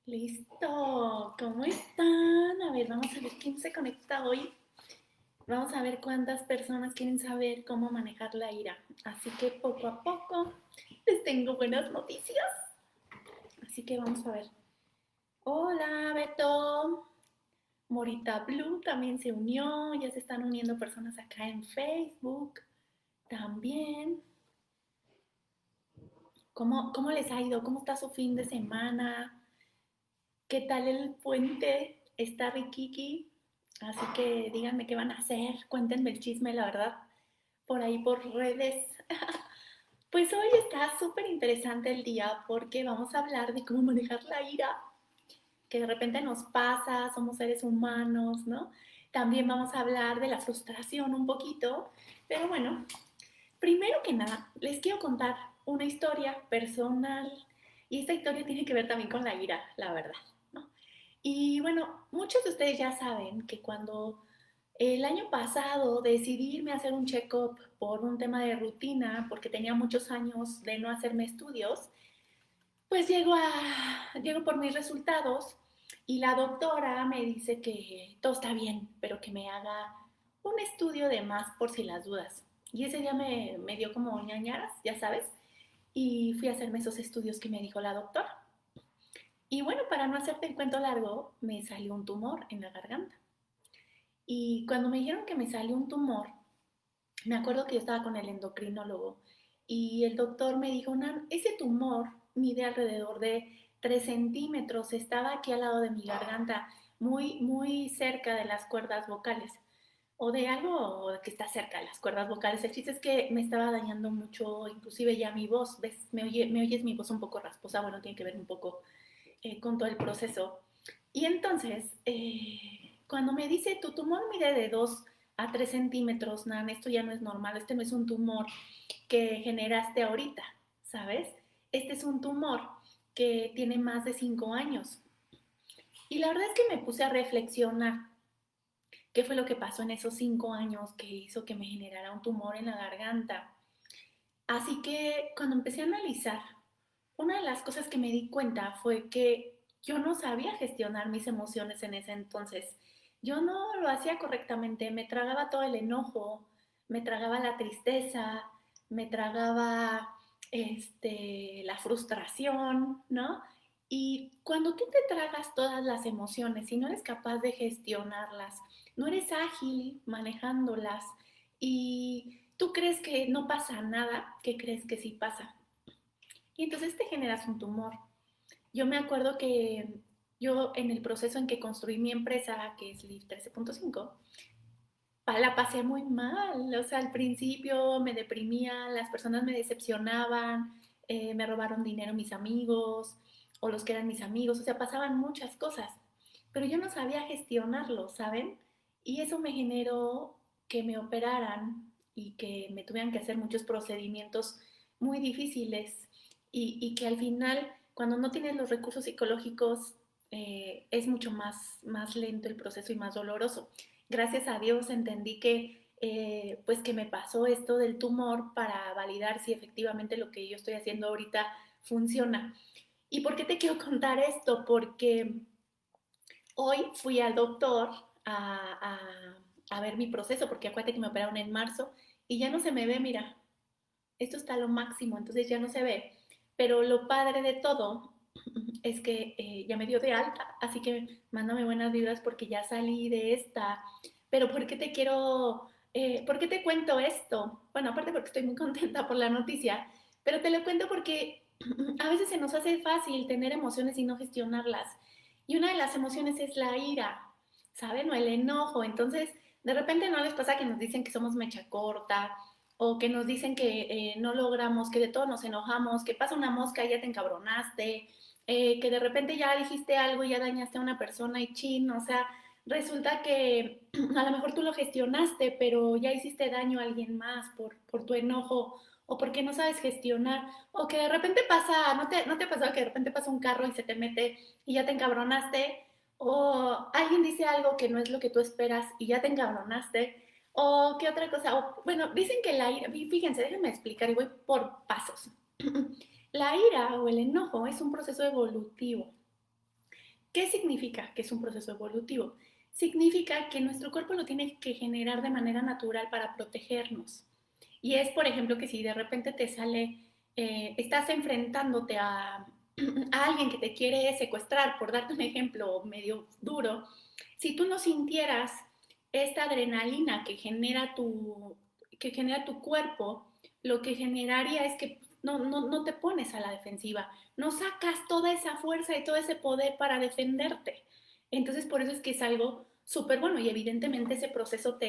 Listo, ¿cómo están? A ver, vamos a ver quién se conecta hoy. Vamos a ver cuántas personas quieren saber cómo manejar la ira. Así que poco a poco les tengo buenas noticias. Así que vamos a ver. Hola, Beto. Morita Blue también se unió. Ya se están uniendo personas acá en Facebook. También. ¿Cómo les ha ido? ¿Cómo está su fin de semana? ¿Qué tal el puente? ¿Está Rikiki? Así que díganme qué van a hacer, cuéntenme el chisme, la verdad, por ahí por redes. Pues hoy está súper interesante el día porque vamos a hablar de cómo manejar la ira, que de repente nos pasa, somos seres humanos, ¿no? También vamos a hablar de la frustración un poquito, pero bueno, primero que nada, les quiero contar una historia personal y esta historia tiene que ver también con la ira, la verdad, ¿no? Y bueno, muchos de ustedes ya saben que cuando el año pasado decidí irme a hacer un check-up por un tema de rutina, porque tenía muchos años de no hacerme estudios, pues llego por mis resultados y la doctora me dice que todo está bien, pero que me haga un estudio de más por si las dudas. Y ese día me dio como ñañaras, ya sabes, y fui a hacerme esos estudios que me dijo la doctora. Y bueno, para no hacerte el cuento largo, me salió un tumor en la garganta. Y cuando me dijeron que me salió un tumor, me acuerdo que yo estaba con el endocrinólogo y el doctor me dijo, Nan, ese tumor mide alrededor de 3 centímetros, estaba aquí al lado de mi garganta, muy cerca de las cuerdas vocales, o de algo que está cerca de las cuerdas vocales. El chiste es que me estaba dañando mucho, inclusive ya mi voz, ¿ves? Me oyes mi voz un poco rasposa, bueno, tiene que ver un poco con todo el proceso. Y entonces, cuando me dice, tu tumor mide de 2 a 3 centímetros, Nan, esto ya no es normal, este no es un tumor que generaste ahorita, ¿sabes? Este es un tumor que tiene más de 5 años. Y la verdad es que me puse a reflexionar qué fue lo que pasó en esos 5 años que hizo que me generara un tumor en la garganta. Así que cuando empecé a analizar, una de las cosas que me di cuenta fue que yo no sabía gestionar mis emociones en ese entonces. Yo no lo hacía correctamente, me tragaba todo el enojo, me tragaba la tristeza, me tragaba la frustración, ¿no? Y cuando tú te tragas todas las emociones y no eres capaz de gestionarlas, no eres ágil manejándolas y tú crees que no pasa nada, ¿qué crees que sí pasa? Y entonces te generas un tumor. Yo me acuerdo que yo en el proceso en que construí mi empresa, que es Live 13.5, la pasé muy mal. O sea, al principio me deprimía, las personas me decepcionaban, me robaron dinero mis amigos o los que eran mis amigos, o sea, pasaban muchas cosas, pero yo no sabía gestionarlo, ¿saben? Y eso me generó que me operaran y que me tuvieran que hacer muchos procedimientos muy difíciles y que al final, cuando no tienes los recursos psicológicos, es mucho más lento el proceso y más doloroso. Gracias a Dios entendí que, pues que me pasó esto del tumor para validar si efectivamente lo que yo estoy haciendo ahorita funciona. ¿Y por qué te quiero contar esto? Porque hoy fui al doctor a, a ver mi proceso, porque acuérdate que me operaron en marzo y ya no se me ve, mira, esto está a lo máximo, entonces ya no se ve. Pero lo padre de todo es que ya me dio de alta, así que mándame buenas vibras porque ya salí de esta. Pero ¿por qué te cuento esto? Bueno, aparte porque estoy muy contenta por la noticia, pero te lo cuento porque a veces se nos hace fácil tener emociones y no gestionarlas. Y una de las emociones es la ira, ¿saben? O el enojo. Entonces, de repente no les pasa que nos dicen que somos mecha corta o que nos dicen que no logramos, que de todo nos enojamos, que pasa una mosca y ya te encabronaste, que de repente ya dijiste algo y ya dañaste a una persona y chin, o sea, resulta que a lo mejor tú lo gestionaste, pero ya hiciste daño a alguien más por tu enojo o porque no sabes gestionar, o que de repente pasa, ¿no te ha pasado que de repente pasa un carro y se te mete y ya te encabronaste? O alguien dice algo que no es lo que tú esperas y ya te encabronaste, O qué otra cosa, o, bueno, dicen que la ira, fíjense, déjenme explicar y voy por pasos. La ira o el enojo es un proceso evolutivo. ¿Qué significa que es un proceso evolutivo? Significa que nuestro cuerpo lo tiene que generar de manera natural para protegernos. Y es, por ejemplo, que si de repente te sale, estás enfrentándote a alguien que te quiere secuestrar, por darte un ejemplo medio duro, si tú no sintieras esta adrenalina que genera tu cuerpo, lo que generaría es que no te pones a la defensiva, no sacas toda esa fuerza y todo ese poder para defenderte. Entonces, por eso es que es algo súper bueno y evidentemente ese proceso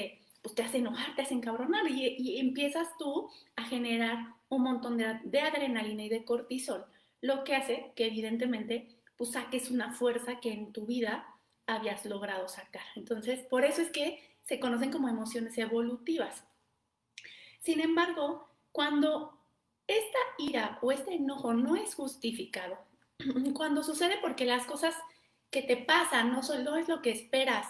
pues te hace enojar, te hace encabronar y empiezas tú a generar un montón de adrenalina y de cortisol, lo que hace que evidentemente pues saques una fuerza que en tu vida habías logrado sacar. Entonces, por eso es que se conocen como emociones evolutivas. Sin embargo, cuando esta ira o este enojo no es justificado, cuando sucede porque las cosas que te pasan no solo es lo que esperas,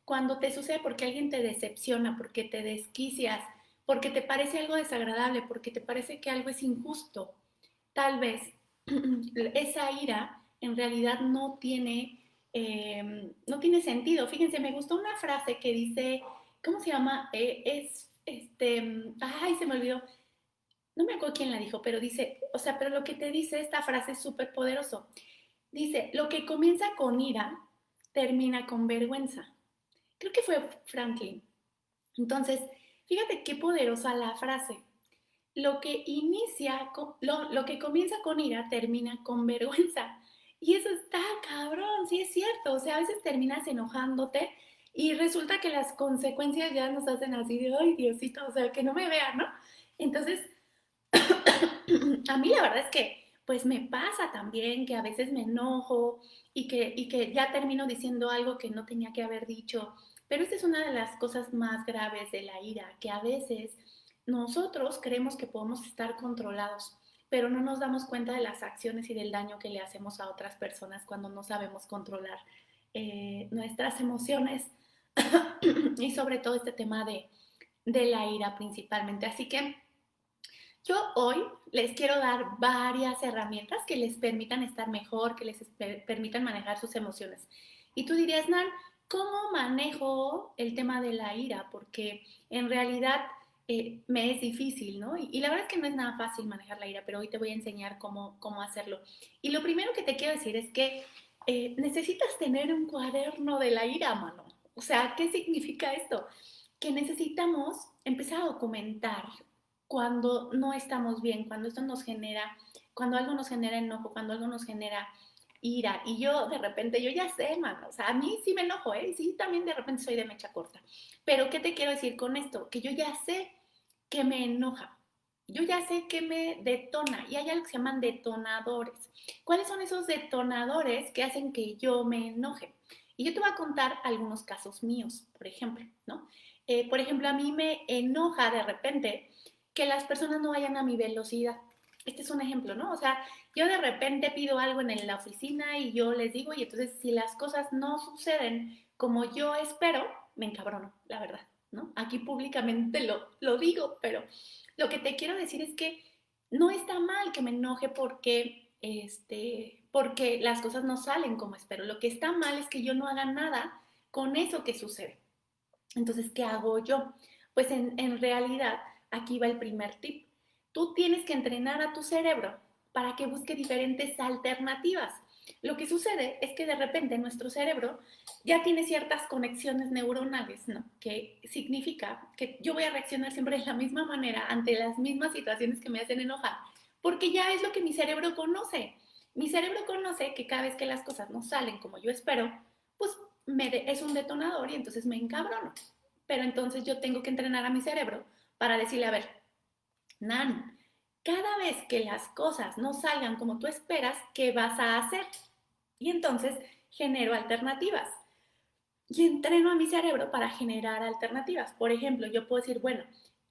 cuando te sucede porque alguien te decepciona, porque te desquicias, porque te parece algo desagradable, porque te parece que algo es injusto, tal vez esa ira en realidad no tiene sentido. Fíjense, me gustó una frase que dice, ¿cómo se llama? Ay, se me olvidó, no me acuerdo quién la dijo, pero dice, o sea, pero lo que te dice esta frase es súper poderoso. Dice, lo que comienza con ira, termina con vergüenza. Creo que fue Franklin. Entonces, fíjate qué poderosa la frase. Lo que comienza con ira termina con vergüenza. Y eso está cabrón, sí es cierto. O sea, a veces terminas enojándote y resulta que las consecuencias ya nos hacen así de, ay, Diosito, o sea, que no me vean, ¿no? Entonces, a mí la verdad es que pues me pasa también que a veces me enojo y que ya termino diciendo algo que no tenía que haber dicho. Pero esta es una de las cosas más graves de la ira, que a veces nosotros creemos que podemos estar controlados, pero no nos damos cuenta de las acciones y del daño que le hacemos a otras personas cuando no sabemos controlar nuestras emociones y sobre todo este tema de la ira principalmente. Así que yo hoy les quiero dar varias herramientas que les permitan estar mejor, que les permitan manejar sus emociones. Y tú dirías, Nan, ¿cómo manejo el tema de la ira? Porque en realidad me es difícil, ¿no? Y la verdad es que no es nada fácil manejar la ira, pero hoy te voy a enseñar cómo hacerlo. Y lo primero que te quiero decir es que necesitas tener un cuaderno de la ira, mano. O sea, ¿qué significa esto? Que necesitamos empezar a documentar cuando no estamos bien, cuando algo nos genera enojo, cuando algo nos genera ira. Y yo de repente, yo ya sé, mano, o sea, a mí sí me enojo, ¿eh? Sí, también de repente soy de mecha corta. Pero ¿qué te quiero decir con esto? Que yo ya sé que me enoja. Yo ya sé que me detona y hay algo que se llaman detonadores. ¿Cuáles son esos detonadores que hacen que yo me enoje? Y yo te voy a contar algunos casos míos, por ejemplo, ¿no? Por ejemplo, a mí me enoja de repente que las personas no vayan a mi velocidad. Este es un ejemplo, ¿no? O sea, yo de repente pido algo en la oficina y yo les digo, y entonces si las cosas no suceden como yo espero, me encabrono, la verdad, ¿no? Aquí públicamente lo digo, pero lo que te quiero decir es que no está mal que me enoje porque las cosas no salen como espero. Lo que está mal es que yo no haga nada con eso que sucede. Entonces, ¿qué hago yo? Pues en realidad, aquí va el primer tip. Tú tienes que entrenar a tu cerebro para que busque diferentes alternativas. Lo que sucede es que de repente nuestro cerebro ya tiene ciertas conexiones neuronales, ¿no? Que significa que yo voy a reaccionar siempre de la misma manera ante las mismas situaciones que me hacen enojar, porque ya es lo que mi cerebro conoce. Mi cerebro conoce que cada vez que las cosas no salen como yo espero, pues es un detonador y entonces me encabrono. Pero entonces yo tengo que entrenar a mi cerebro para decirle, a ver, Nan, cada vez que las cosas no salgan como tú esperas, ¿qué vas a hacer? Y entonces genero alternativas y entreno a mi cerebro para generar alternativas. Por ejemplo, yo puedo decir, bueno,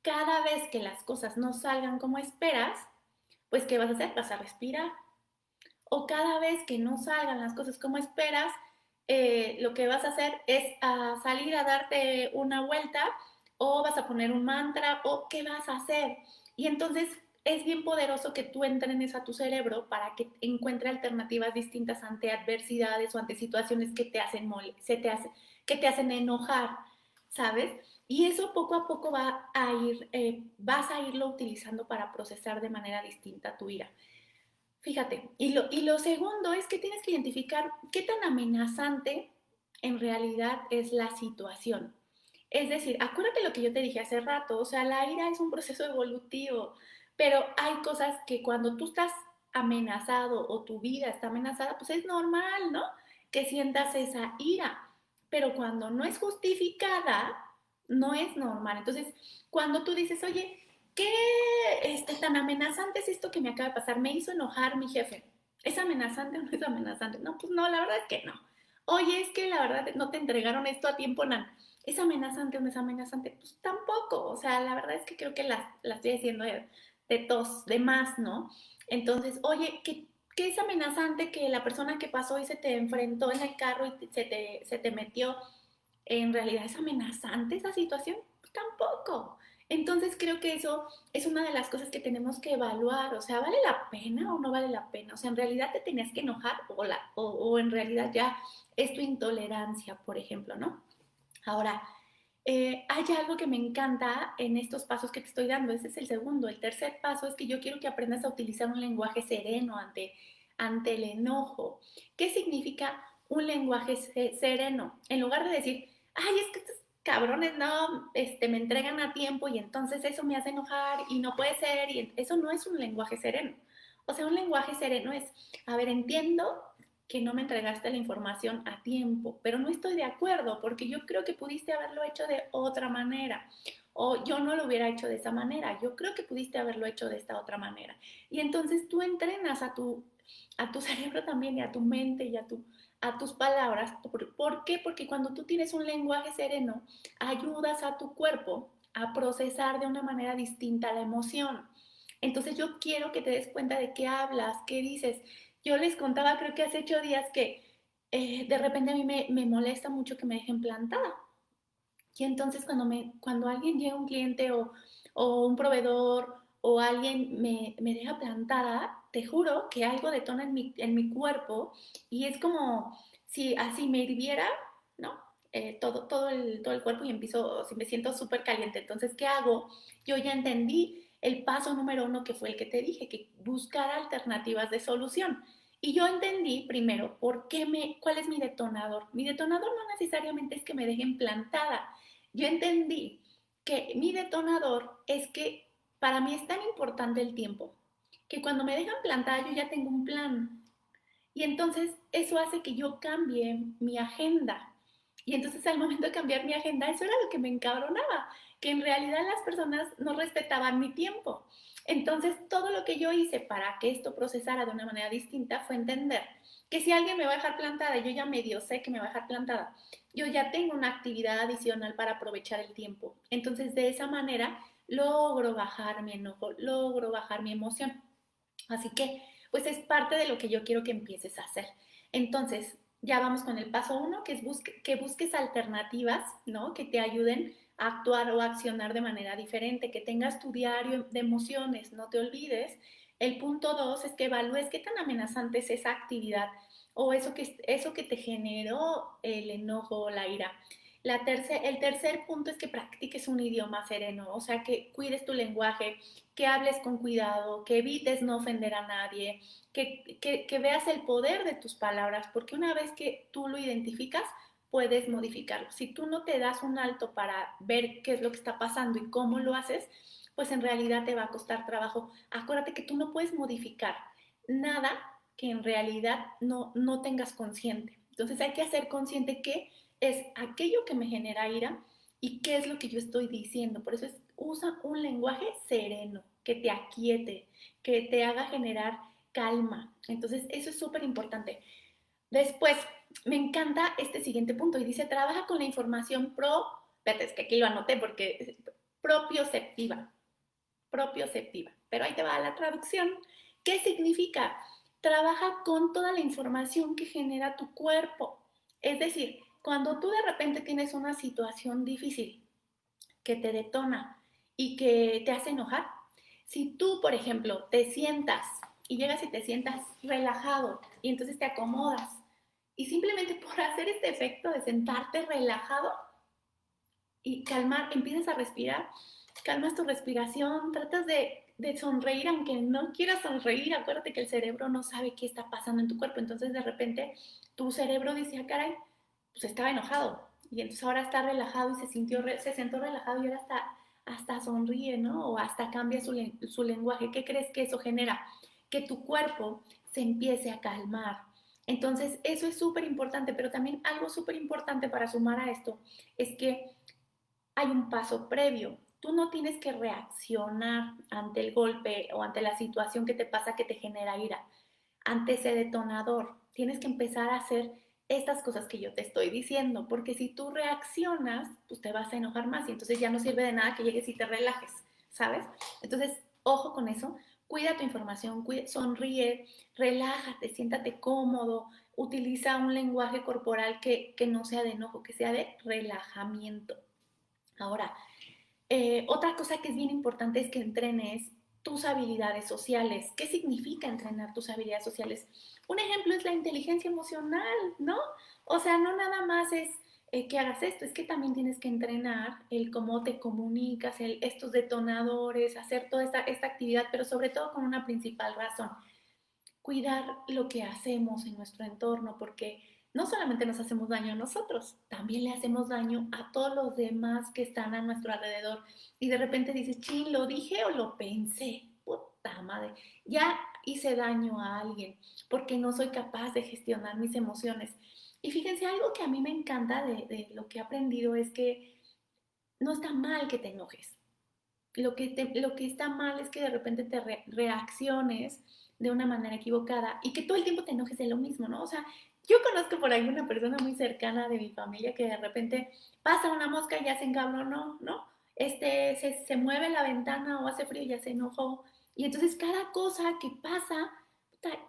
cada vez que las cosas no salgan como esperas, pues ¿qué vas a hacer? Vas a respirar. O cada vez que no salgan las cosas como esperas, lo que vas a hacer es salir a darte una vuelta o vas a poner un mantra, o qué vas a hacer. Y entonces es bien poderoso que tú entrenes a tu cerebro para que encuentre alternativas distintas ante adversidades o ante situaciones que te hacen que te hacen enojar, ¿sabes? Y eso poco a poco vas a irlo utilizando para procesar de manera distinta tu ira. Fíjate, y lo segundo es que tienes que identificar qué tan amenazante en realidad es la situación. Es decir, acuérdate lo que yo te dije hace rato, o sea, la ira es un proceso evolutivo, pero hay cosas que cuando tú estás amenazado o tu vida está amenazada, pues es normal, ¿no? Que sientas esa ira, pero cuando no es justificada, no es normal. Entonces, cuando tú dices, oye, ¿qué tan amenazante es esto que me acaba de pasar? Me hizo enojar mi jefe. ¿Es amenazante o no es amenazante? No, pues no, la verdad es que no. Oye, es que la verdad no te entregaron esto a tiempo, Nan. ¿Es amenazante o no es amenazante? Pues tampoco. O sea, la verdad es que creo que la estoy haciendo de tos, de más, ¿no? Entonces, oye, ¿qué es amenazante que la persona que pasó y se te enfrentó en el carro y se te metió? ¿En realidad es amenazante esa situación? Pues tampoco. Entonces creo que eso es una de las cosas que tenemos que evaluar, o sea, ¿vale la pena o no vale la pena? O sea, ¿en realidad te tenías que enojar o en realidad ya es tu intolerancia, por ejemplo, ¿no? Ahora, hay algo que me encanta en estos pasos que te estoy dando, ese es el segundo. El tercer paso es que yo quiero que aprendas a utilizar un lenguaje sereno ante el enojo. ¿Qué significa un lenguaje sereno? En lugar de decir, ay, es que estos cabrones no me entregan a tiempo y entonces eso me hace enojar y no puede ser, y eso no es un lenguaje sereno. O sea, un lenguaje sereno es, a ver, entiendo que no me entregaste la información a tiempo, pero no estoy de acuerdo porque yo creo que pudiste haberlo hecho de otra manera o yo no lo hubiera hecho de esa manera, yo creo que pudiste haberlo hecho de esta otra manera. Y entonces tú entrenas a tu cerebro también y a tu mente y a tus palabras. ¿Por qué? Porque cuando tú tienes un lenguaje sereno, ayudas a tu cuerpo a procesar de una manera distinta la emoción. Entonces yo quiero que te des cuenta de qué hablas, qué dices. Yo les contaba, creo que hace 8 días, que de repente a mí me molesta mucho que me dejen plantada. Y entonces cuando alguien llega, un cliente o un proveedor o alguien me deja plantada, te juro que algo detona en mi cuerpo y es como si así me hirviera, ¿no? Todo el cuerpo y empiezo, si me siento súper caliente. Entonces, ¿qué hago? Yo ya entendí el paso número 1 que fue el que te dije, que buscar alternativas de solución. Y yo entendí primero cuál es mi detonador. Mi detonador no necesariamente es que me dejen plantada. Yo entendí que mi detonador es que para mí es tan importante el tiempo que cuando me dejan plantada yo ya tengo un plan. Y entonces eso hace que yo cambie mi agenda. Y entonces al momento de cambiar mi agenda, eso era lo que me encabronaba, que en realidad las personas no respetaban mi tiempo. Entonces todo lo que yo hice para que esto procesara de una manera distinta fue entender que si alguien me va a dejar plantada, yo ya medio sé que me va a dejar plantada, yo ya tengo una actividad adicional para aprovechar el tiempo. Entonces de esa manera logro bajar mi enojo, logro bajar mi emoción. Así que, pues es parte de lo que yo quiero que empieces a hacer. Entonces, ya vamos con el paso 1, que es que busques alternativas, ¿no? Que te ayuden a actuar o a accionar de manera diferente, que tengas tu diario de emociones, no te olvides. El punto 2 es que evalúes qué tan amenazante es esa actividad o eso que te generó el enojo o la ira. El tercer punto es que practiques un idioma sereno, o sea, que cuides tu lenguaje, que hables con cuidado, que evites no ofender a nadie, que veas el poder de tus palabras, porque una vez que tú lo identificas, puedes modificarlo. Si tú no te das un alto para ver qué es lo que está pasando y cómo lo haces, pues en realidad te va a costar trabajo. Acuérdate que tú no puedes modificar nada que en realidad no tengas consciente. Entonces hay que hacer consciente que es aquello que me genera ira y qué es lo que yo estoy diciendo. Por eso usa un lenguaje sereno, que te aquiete, que te haga generar calma. Entonces, eso es súper importante. Después, me encanta este siguiente punto y dice, trabaja con la información espérate, es que aquí lo anoté porque propioceptiva, propioceptiva. Pero ahí te va la traducción. ¿Qué significa? Trabaja con toda la información que genera tu cuerpo. Es decir, cuando tú de repente tienes una situación difícil, que te detona y que te hace enojar. Si tú, por ejemplo, te sientas y llegas y te sientas relajado y entonces te acomodas y simplemente por hacer este efecto de sentarte relajado y calmar, empiezas a respirar, calmas tu respiración, tratas de sonreír aunque no quieras sonreír, acuérdate que el cerebro no sabe qué está pasando en tu cuerpo, entonces de repente tu cerebro dice, ah, caray, pues estaba enojado y entonces ahora está relajado y se sentó relajado y ahora hasta sonríe, ¿no? O hasta cambia su lenguaje. ¿Qué crees que eso genera? Que tu cuerpo se empiece a calmar. Entonces, eso es súper importante, pero también algo súper importante para sumar a esto es que hay un paso previo. Tú no tienes que reaccionar ante el golpe o ante la situación que te pasa que te genera ira, ante ese detonador. Tienes que empezar a hacer estas cosas que yo te estoy diciendo, porque si tú reaccionas, pues te vas a enojar más y entonces ya no sirve de nada que llegues y te relajes, ¿sabes? Entonces, ojo con eso, cuida tu información, sonríe, relájate, siéntate cómodo, utiliza un lenguaje corporal que no sea de enojo, que sea de relajamiento. Ahora, otra cosa que es bien importante es que entrenes tus habilidades sociales. ¿Qué significa entrenar tus habilidades sociales? Un ejemplo es la inteligencia emocional, ¿no? O sea, no nada más es que hagas esto, es que también tienes que entrenar el cómo te comunicas, estos detonadores, hacer toda esta actividad, pero sobre todo con una principal razón, cuidar lo que hacemos en nuestro entorno, porque no solamente nos hacemos daño a nosotros, también le hacemos daño a todos los demás que están a nuestro alrededor. Y de repente dices, chin, ¿lo dije o lo pensé? Puta madre, ya hice daño a alguien porque no soy capaz de gestionar mis emociones. Y fíjense, algo que a mí me encanta de lo que he aprendido es que no está mal que te enojes. Lo que está mal es que de repente reacciones de una manera equivocada y que todo el tiempo te enojes de lo mismo, ¿no? O sea, yo conozco por ahí una persona muy cercana de mi familia que de repente pasa una mosca y ya se encabronó, ¿no? Se mueve la ventana o hace frío y ya se enojó. Y entonces cada cosa que pasa,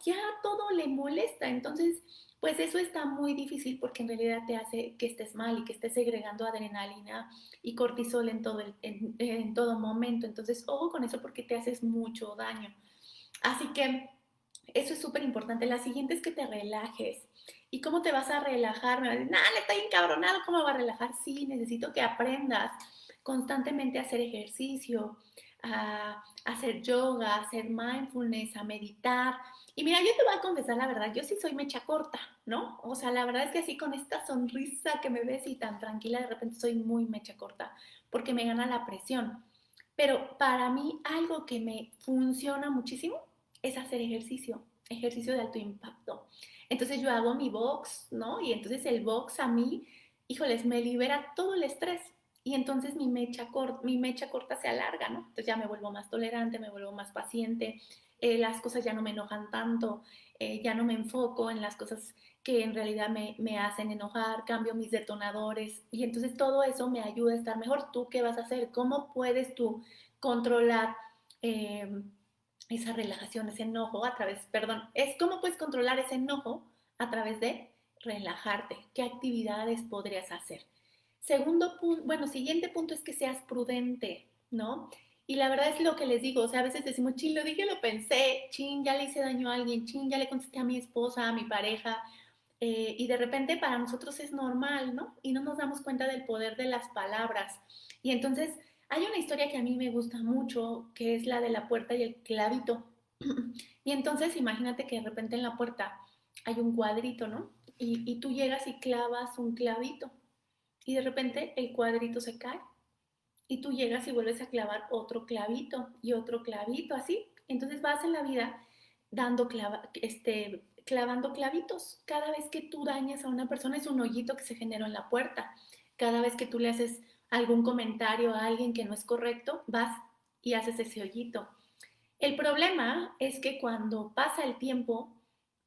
ya todo le molesta. Entonces, pues eso está muy difícil porque en realidad te hace que estés mal y que estés segregando adrenalina y cortisol en todo momento. Entonces, ojo con eso porque te haces mucho daño. Así que eso es súper importante. La siguiente es que te relajes. ¿Y cómo te vas a relajar? Me vas a decir, le estoy encabronado, ¿cómo me va a relajar? Sí, necesito que aprendas constantemente a hacer ejercicio, a hacer yoga, a hacer mindfulness, a meditar. Y mira, yo te voy a confesar la verdad, yo sí soy mecha corta, ¿no? O sea, la verdad es que así con esta sonrisa que me ves y tan tranquila, de repente soy muy mecha corta, porque me gana la presión. Pero para mí algo que me funciona muchísimo es hacer ejercicio, ejercicio de alto impacto. Entonces yo hago mi box, ¿no? Y entonces el box a mí, híjoles, me libera todo el estrés. Y entonces mi mecha corta se alarga, ¿no? Entonces ya me vuelvo más tolerante, me vuelvo más paciente, las cosas ya no me enojan tanto, ya no me enfoco en las cosas que en realidad me hacen enojar, cambio mis detonadores y entonces todo eso me ayuda a estar mejor. ¿Tú qué vas a hacer? ¿Cómo puedes tú controlar eh, esa relajación, ese enojo a través, perdón, es cómo puedes controlar ese enojo a través de relajarte? ¿Qué actividades podrías hacer? Segundo punto, bueno, siguiente punto es que seas prudente, ¿no? Y la verdad es lo que les digo, o sea, a veces decimos, chin, lo dije, lo pensé, chin, ya le hice daño a alguien, chin, ya le contesté a mi esposa, a mi pareja, y de repente para nosotros es normal, ¿no? Y no nos damos cuenta del poder de las palabras. Y entonces hay una historia que a mí me gusta mucho, que es la de la puerta y el clavito. Y entonces imagínate que de repente en la puerta hay un cuadrito, ¿no? Y tú llegas y clavas un clavito y de repente el cuadrito se cae y tú llegas y vuelves a clavar otro clavito y otro clavito, así. Entonces vas en la vida clavando clavitos. Cada vez que tú dañas a una persona es un hoyito que se generó en la puerta. Cada vez que tú le haces algún comentario a alguien que no es correcto, vas y haces ese hoyito. El problema es que cuando pasa el tiempo,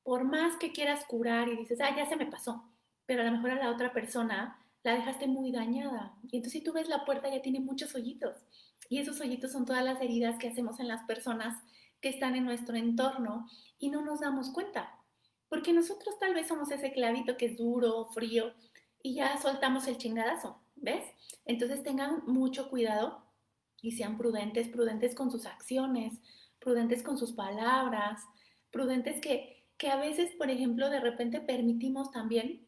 por más que quieras curar y dices, ya se me pasó, pero a lo mejor a la otra persona la dejaste muy dañada. Y entonces si tú ves la puerta ya tiene muchos hoyitos. Y esos hoyitos son todas las heridas que hacemos en las personas que están en nuestro entorno y no nos damos cuenta. Porque nosotros tal vez somos ese clavito que es duro, frío, y ya soltamos el chingadazo, ¿ves? Entonces tengan mucho cuidado y sean prudentes, prudentes con sus acciones, prudentes con sus palabras, prudentes que a veces, por ejemplo, de repente permitimos también,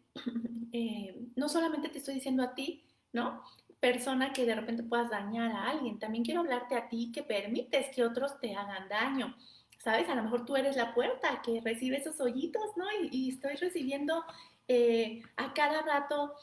no solamente te estoy diciendo a ti, ¿no? Persona que de repente puedas dañar a alguien, también quiero hablarte a ti que permites que otros te hagan daño. ¿Sabes? A lo mejor tú eres la puerta que recibe esos hoyitos, ¿no? Y estoy recibiendo a cada rato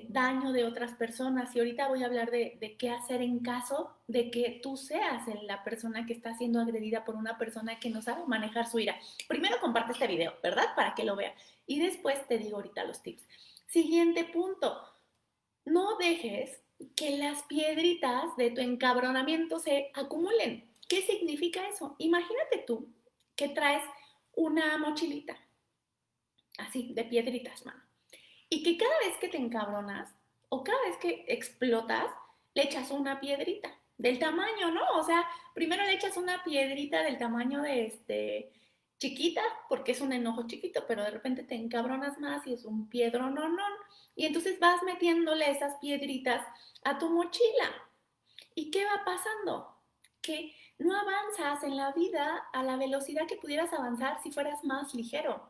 daño de otras personas. Y ahorita voy a hablar de qué hacer en caso de que tú seas la persona que está siendo agredida por una persona que no sabe manejar su ira. Primero comparte este video, ¿verdad? Para que lo veas. Y después te digo ahorita los tips. Siguiente punto. No dejes que las piedritas de tu encabronamiento se acumulen. ¿Qué significa eso? Imagínate tú que traes una mochilita, así, de piedritas, mano. Y que cada vez que te encabronas o cada vez que explotas, le echas una piedrita del tamaño, ¿no? O sea, primero le echas una piedrita del tamaño de chiquita, porque es un enojo chiquito, pero de repente te encabronas más y es un piedro no. Y entonces vas metiéndole esas piedritas a tu mochila. ¿Y qué va pasando? Que no avanzas en la vida a la velocidad que pudieras avanzar si fueras más ligero.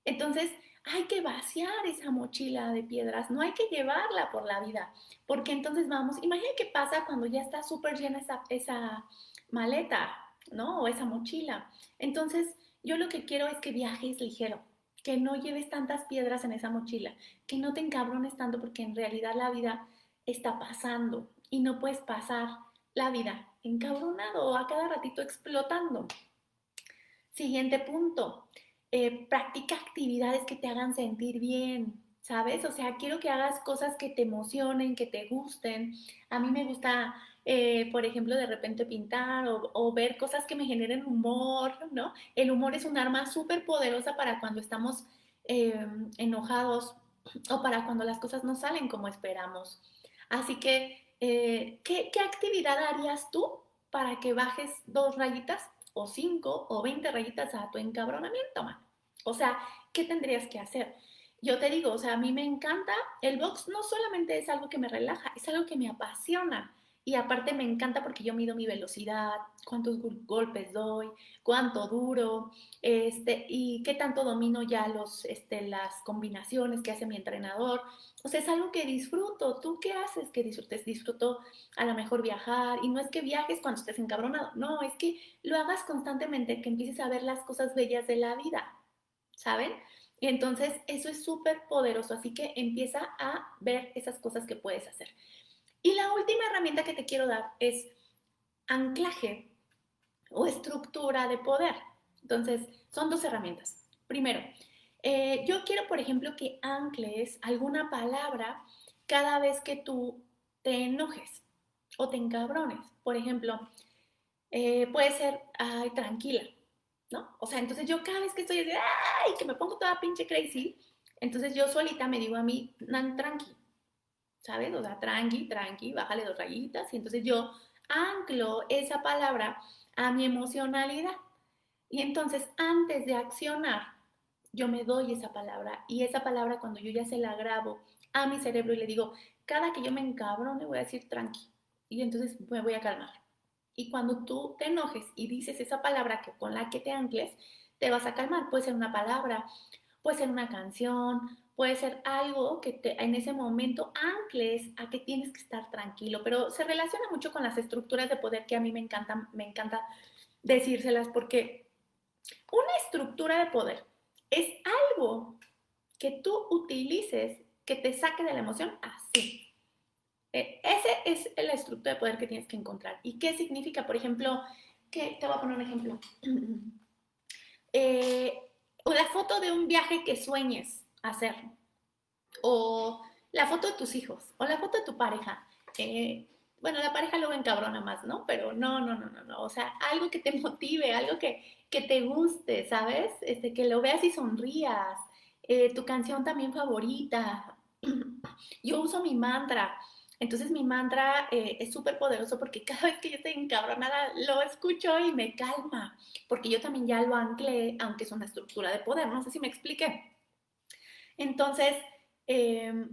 Entonces, hay que vaciar esa mochila de piedras, no hay que llevarla por la vida, porque entonces vamos, imagina qué pasa cuando ya está súper llena esa maleta, ¿no? O esa mochila. Entonces, yo lo que quiero es que viajes ligero, que no lleves tantas piedras en esa mochila, que no te encabrones tanto porque en realidad la vida está pasando y no puedes pasar la vida encabronado o a cada ratito explotando. Siguiente punto, practica actividades que te hagan sentir bien, ¿sabes? O sea, quiero que hagas cosas que te emocionen, que te gusten. A mí me gusta, por ejemplo, de repente pintar o ver cosas que me generen humor, ¿no? El humor es un arma súper poderosa para cuando estamos enojados o para cuando las cosas no salen como esperamos. Así que, ¿qué actividad harías tú para que bajes 2 rayitas o 5 o 20 rayitas a tu encabronamiento, man? O sea, ¿qué tendrías que hacer? Yo te digo, o sea, a mí me encanta, el box no solamente es algo que me relaja, es algo que me apasiona. Y aparte me encanta porque yo mido mi velocidad, cuántos golpes doy, cuánto duro, y qué tanto domino ya las combinaciones que hace mi entrenador. O sea, es algo que disfruto. ¿Tú qué haces que disfrutes? Disfruto a lo mejor viajar. Y no es que viajes cuando estés encabronado. No, es que lo hagas constantemente, que empieces a ver las cosas bellas de la vida. ¿Saben? Y entonces eso es súper poderoso. Así que empieza a ver esas cosas que puedes hacer. Y la última herramienta que te quiero dar es anclaje o estructura de poder. Entonces, son 2 herramientas. Primero, yo quiero, por ejemplo, que ancles alguna palabra cada vez que tú te enojes o te encabrones. Por ejemplo, puede ser, ay, tranquila, ¿no? O sea, entonces yo cada vez que estoy así, ay, que me pongo toda pinche crazy, entonces yo solita me digo a mí, tranqui, ¿sabes? O sea, tranqui, bájale 2 rayitas. Y entonces yo anclo esa palabra a mi emocionalidad. Y entonces, antes de accionar, yo me doy esa palabra. Y esa palabra, cuando yo ya se la grabo a mi cerebro y le digo, cada que yo me encabrone, voy a decir tranqui. Y entonces me voy a calmar. Y cuando tú te enojes y dices esa palabra con la que te ancles, te vas a calmar. Puede ser una palabra, puede ser una canción, puede ser algo que en ese momento ancles a que tienes que estar tranquilo, pero se relaciona mucho con las estructuras de poder que a mí me encanta decírselas porque una estructura de poder es algo que tú utilices que te saque de la emoción así. Ese es la estructura de poder que tienes que encontrar. ¿Y qué significa? Por ejemplo, que te voy a poner un ejemplo. eh, la foto de un viaje que sueñes hacer, o la foto de tus hijos, o la foto de tu pareja. Bueno, la pareja luego encabrona más, ¿no? Pero no. O sea, algo que te motive, algo que te guste, ¿sabes? Que lo veas y sonrías. Tu canción también favorita. Yo uso mi mantra. Entonces mi mantra es súper poderoso porque cada vez que yo estoy encabronada lo escucho y me calma. Porque yo también ya lo anclé, aunque es una estructura de poder. No sé si me expliqué. Entonces, eh,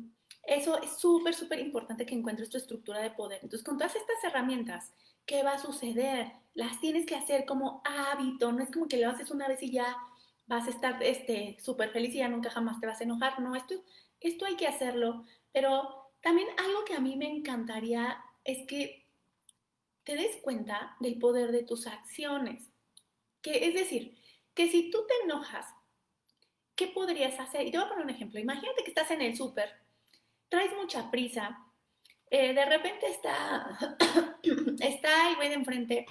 Eso es súper, súper importante que encuentres tu estructura de poder. Entonces, con todas estas herramientas, ¿qué va a suceder? Las tienes que hacer como hábito, no es como que lo haces una vez y ya vas a estar súper feliz y ya nunca jamás te vas a enojar. No, esto hay que hacerlo. Pero también algo que a mí me encantaría es que te des cuenta del poder de tus acciones. Que, es decir, que si tú te enojas, ¿qué podrías hacer? Y te voy a poner un ejemplo. Imagínate que estás en el súper, traes mucha prisa, de repente está el güey de enfrente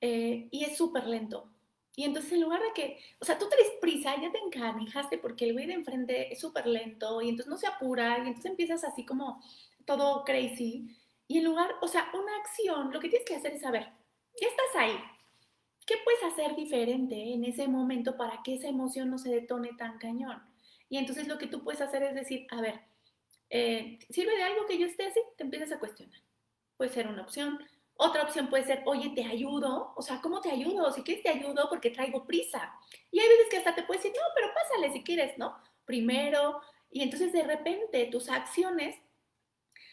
y es súper lento. Y entonces en lugar de que, o sea, tú traes prisa, ya te encanijaste porque el güey de enfrente es súper lento y entonces no se apura y entonces empiezas así como todo crazy. Y en lugar, o sea, una acción, lo que tienes que hacer es saber, ya estás ahí, ¿qué puedes hacer diferente en ese momento para que esa emoción no se detone tan cañón? Y entonces lo que tú puedes hacer es decir, a ver, ¿sirve de algo que yo esté así? Te empiezas a cuestionar. Puede ser una opción. Otra opción puede ser, oye, ¿te ayudo? O sea, ¿cómo te ayudo? Si quieres te ayudo porque traigo prisa. Y hay veces que hasta te puedes decir, no, pero pásale si quieres, ¿no? Primero. Y entonces de repente tus acciones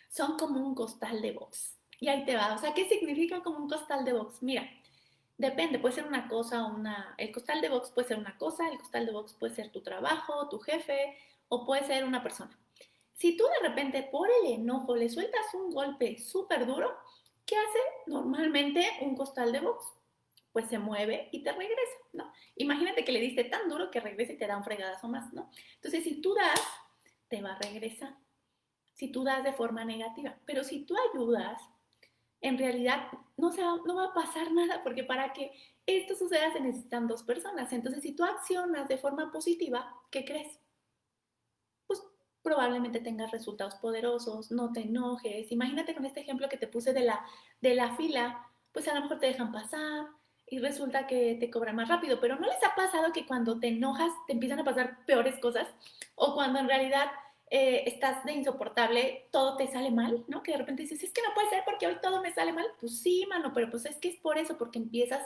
son como un costal de box. Y ahí te va. O sea, ¿qué significa como un costal de box? Mira, depende, puede ser una cosa o una... El costal de box puede ser una cosa, el costal de box puede ser tu trabajo, tu jefe, o puede ser una persona. Si tú de repente por el enojo le sueltas un golpe súper duro, ¿qué hace normalmente un costal de box? Pues se mueve y te regresa, ¿no? Imagínate que le diste tan duro que regresa y te da un fregadazo más, ¿no? Entonces, si tú das, te va a regresar. Si tú das de forma negativa. Pero si tú ayudas, en realidad no va a pasar nada, porque para que esto suceda se necesitan dos personas. Entonces, si tú accionas de forma positiva, ¿qué crees? Pues probablemente tengas resultados poderosos, no te enojes. Imagínate con este ejemplo que te puse de la fila, pues a lo mejor te dejan pasar y resulta que te cobran más rápido, pero ¿no les ha pasado que cuando te enojas te empiezan a pasar peores cosas? O cuando en realidad estás de insoportable, todo te sale mal, ¿no? Que de repente dices, es que no puede ser porque hoy todo me sale mal. Pues sí, mano, pero pues es que es por eso, porque empiezas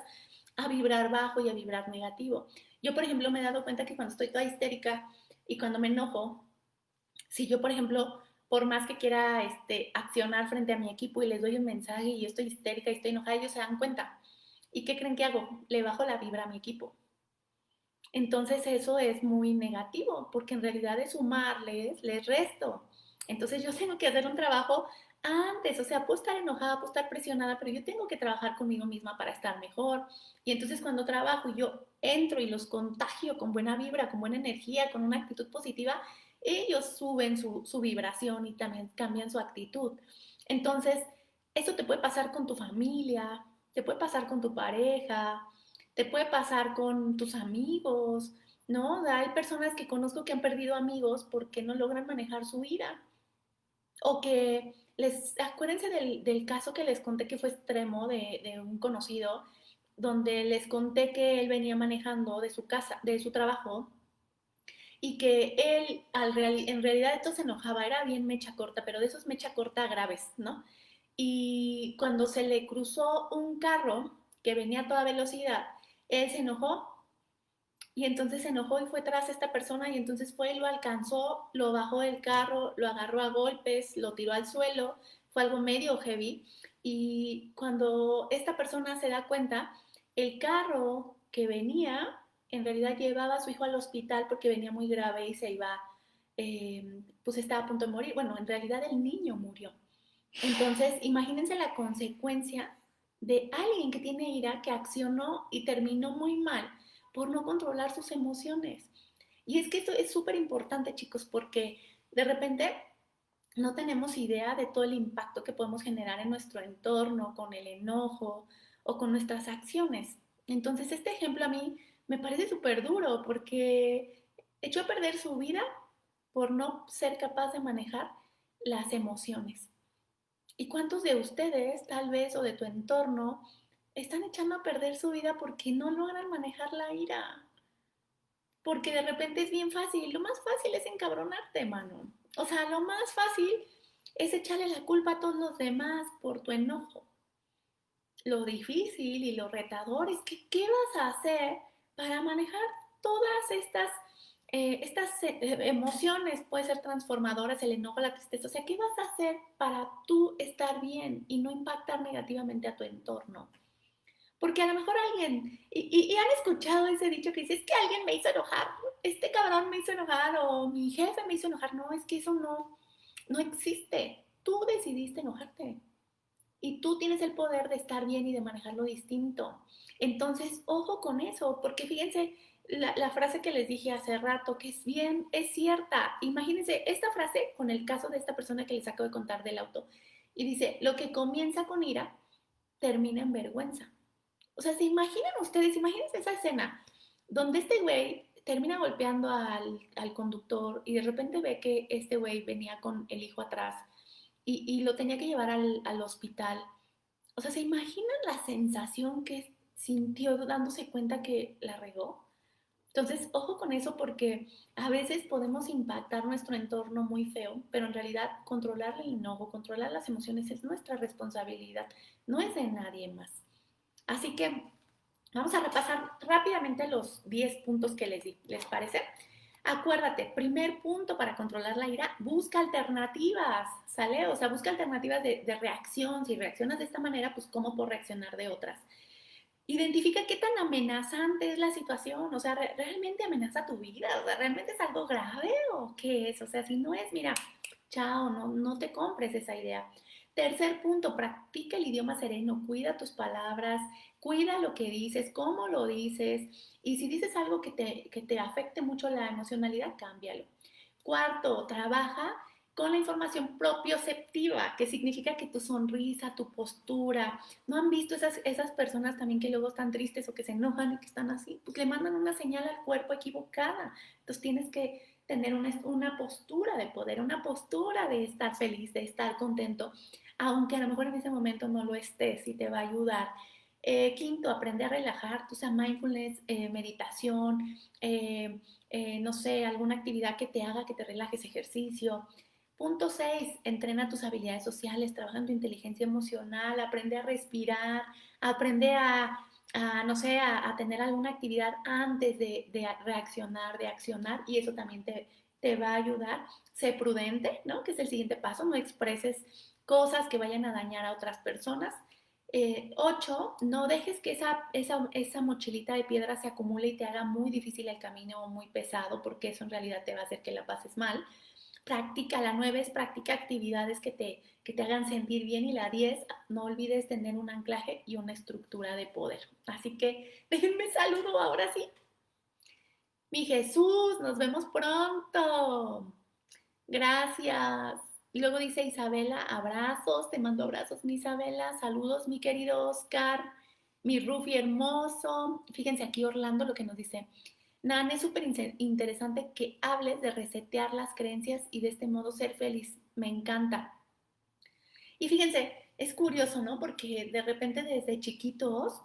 a vibrar bajo y a vibrar negativo. Yo, por ejemplo, me he dado cuenta que cuando estoy toda histérica y cuando me enojo, si yo, por ejemplo, por más que quiera accionar frente a mi equipo y les doy un mensaje y yo estoy histérica y estoy enojada, ellos se dan cuenta. ¿Y qué creen que hago? Le bajo la vibra a mi equipo. Entonces eso es muy negativo, porque en realidad es sumarles, les resto. Entonces yo tengo que hacer un trabajo antes, o sea, puedo estar enojada, puedo estar presionada, pero yo tengo que trabajar conmigo misma para estar mejor. Y entonces cuando trabajo y yo entro y los contagio con buena vibra, con buena energía, con una actitud positiva, ellos suben su vibración y también cambian su actitud. Entonces, eso te puede pasar con tu familia, te puede pasar con tu pareja, te puede pasar con tus amigos, ¿no? Hay personas que conozco que han perdido amigos porque no logran manejar su ira. O que acuérdense del caso que les conté que fue extremo de un conocido, donde les conté que él venía manejando de su casa, de su trabajo, y que él en realidad esto se enojaba, era bien mecha corta, pero de esos mecha corta graves, ¿no? Y cuando se le cruzó un carro que venía a toda velocidad, él se enojó y entonces se enojó y fue tras esta persona y entonces fue y lo alcanzó, lo bajó del carro, lo agarró a golpes, lo tiró al suelo, fue algo medio heavy. Y cuando esta persona se da cuenta, el carro que venía en realidad llevaba a su hijo al hospital porque venía muy grave y se iba, pues estaba a punto de morir. Bueno, en realidad el niño murió. Entonces, imagínense la consecuencia de alguien que tiene ira, que accionó y terminó muy mal por no controlar sus emociones. Y es que esto es súper importante, chicos, porque de repente no tenemos idea de todo el impacto que podemos generar en nuestro entorno con el enojo o con nuestras acciones. Entonces, este ejemplo a mí me parece súper duro porque echó a perder su vida por no ser capaz de manejar las emociones. ¿Y cuántos de ustedes, tal vez, o de tu entorno, están echando a perder su vida porque no logran manejar la ira? Porque de repente es bien fácil. Lo más fácil es encabronarte, mano. O sea, lo más fácil es echarle la culpa a todos los demás por tu enojo. Lo difícil y lo retador es que qué vas a hacer para manejar todas estas estas emociones pueden ser transformadoras, el enojo, la tristeza. O sea, ¿qué vas a hacer para tú estar bien y no impactar negativamente a tu entorno? Porque a lo mejor alguien, y han escuchado ese dicho que dice, es que alguien me hizo enojar, este cabrón me hizo enojar o mi jefe me hizo enojar. No, es que eso no existe. Tú decidiste enojarte y tú tienes el poder de estar bien y de manejarlo distinto. Entonces, ojo con eso, porque fíjense, la frase que les dije hace rato, que es bien, es cierta. Imagínense esta frase con el caso de esta persona que les acabo de contar del auto. Y dice, lo que comienza con ira, termina en vergüenza. O sea, ¿se imaginan ustedes? Imagínense esa escena donde este güey termina golpeando al conductor y de repente ve que este güey venía con el hijo atrás y lo tenía que llevar al hospital. O sea, ¿se imaginan la sensación que sintió dándose cuenta que la regó? Entonces, ojo con eso porque a veces podemos impactar nuestro entorno muy feo, pero en realidad controlar el enojo, controlar las emociones es nuestra responsabilidad, no es de nadie más. Así que vamos a repasar rápidamente los 10 puntos que les di. ¿Les parece? Acuérdate, primer punto para controlar la ira, busca alternativas, ¿sale? O sea, busca alternativas de reacción. Si reaccionas de esta manera, pues cómo puedo reaccionar de otras. Identifica qué tan amenazante es la situación, o sea, realmente amenaza tu vida, o sea, realmente es algo grave o qué es, o sea, si no es, mira, chao, no te compres esa idea. Tercer punto, practica el idioma sereno, cuida tus palabras, cuida lo que dices, cómo lo dices, y si dices algo que te afecte mucho la emocionalidad, cámbialo. Cuarto, trabaja con la información propioceptiva, que significa que tu sonrisa, tu postura, ¿no han visto esas personas también que luego están tristes o que se enojan y que están así? Pues le mandan una señal al cuerpo equivocada. Entonces tienes que tener una postura de poder, una postura de estar feliz, de estar contento, aunque a lo mejor en ese momento no lo estés y te va a ayudar. Quinto, aprende a relajar, o sea, mindfulness, meditación, no sé, alguna actividad que te haga que te relajes, ejercicio. Punto 6, entrena tus habilidades sociales, trabaja en tu inteligencia emocional, aprende a respirar, aprende no sé, a tener alguna actividad antes de reaccionar, de accionar, y eso también te va a ayudar. Sé prudente, ¿no? Que es el siguiente paso, no expreses cosas que vayan a dañar a otras personas. 8, no dejes que esa mochilita de piedra se acumule y te haga muy difícil el camino o muy pesado, porque eso en realidad te va a hacer que la pases mal. Practica, la 9 es practica actividades que te hagan sentir bien y la 10, no olvides tener un anclaje y una estructura de poder. Así que déjenme saludo ahora sí. Mi Jesús, nos vemos pronto. Gracias. Y luego dice Isabela, abrazos, te mando abrazos, mi Isabela, saludos, mi querido Oscar, mi Rufi hermoso. Fíjense aquí Orlando lo que nos dice. Nan, es súper interesante que hables de resetear las creencias y de este modo ser feliz. Me encanta. Y fíjense, es curioso, ¿no? Porque de repente desde chiquitos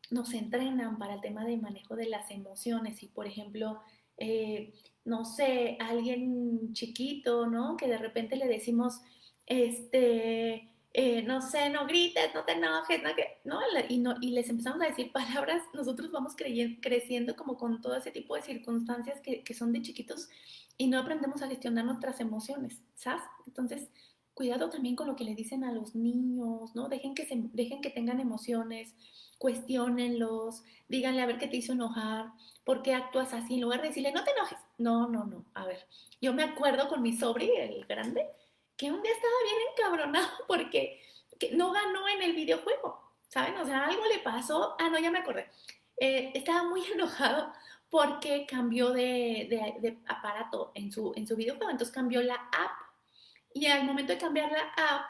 nos entrenan para el tema de manejo de las emociones y, por ejemplo, no sé, alguien chiquito, ¿no? Que de repente le decimos, no sé, no grites, no te enojes, ¿no? Y les empezamos a decir palabras, nosotros vamos creciendo como con todo ese tipo de circunstancias que son de chiquitos y no aprendemos a gestionar nuestras emociones, ¿sabes? Entonces, cuidado también con lo que le dicen a los niños, ¿no? Dejen que tengan emociones, cuestiónenlos, díganle a ver qué te hizo enojar, por qué actúas así, en lugar de decirle, no te enojes. No, a ver, yo me acuerdo con mi sobri, el grande, que un día estaba bien encabronado porque no ganó en el videojuego, ¿saben? O sea, algo le pasó, no, ya me acordé, estaba muy enojado porque cambió de aparato en su videojuego, entonces cambió la app y al momento de cambiar la app,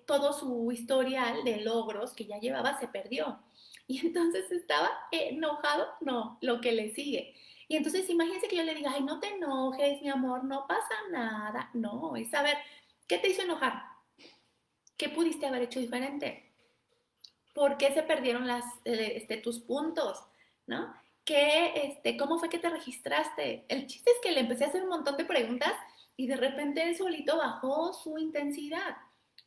todo su historial de logros que ya llevaba se perdió. Y entonces estaba enojado, no, lo que le sigue. Y entonces imagínense que yo le diga, ay, no te enojes, mi amor, no pasa nada. No, es saber, ¿qué te hizo enojar? ¿Qué pudiste haber hecho diferente? ¿Por qué se perdieron tus puntos? ¿No? ¿Cómo fue que te registraste? El chiste es que le empecé a hacer un montón de preguntas y de repente él solito bajó su intensidad.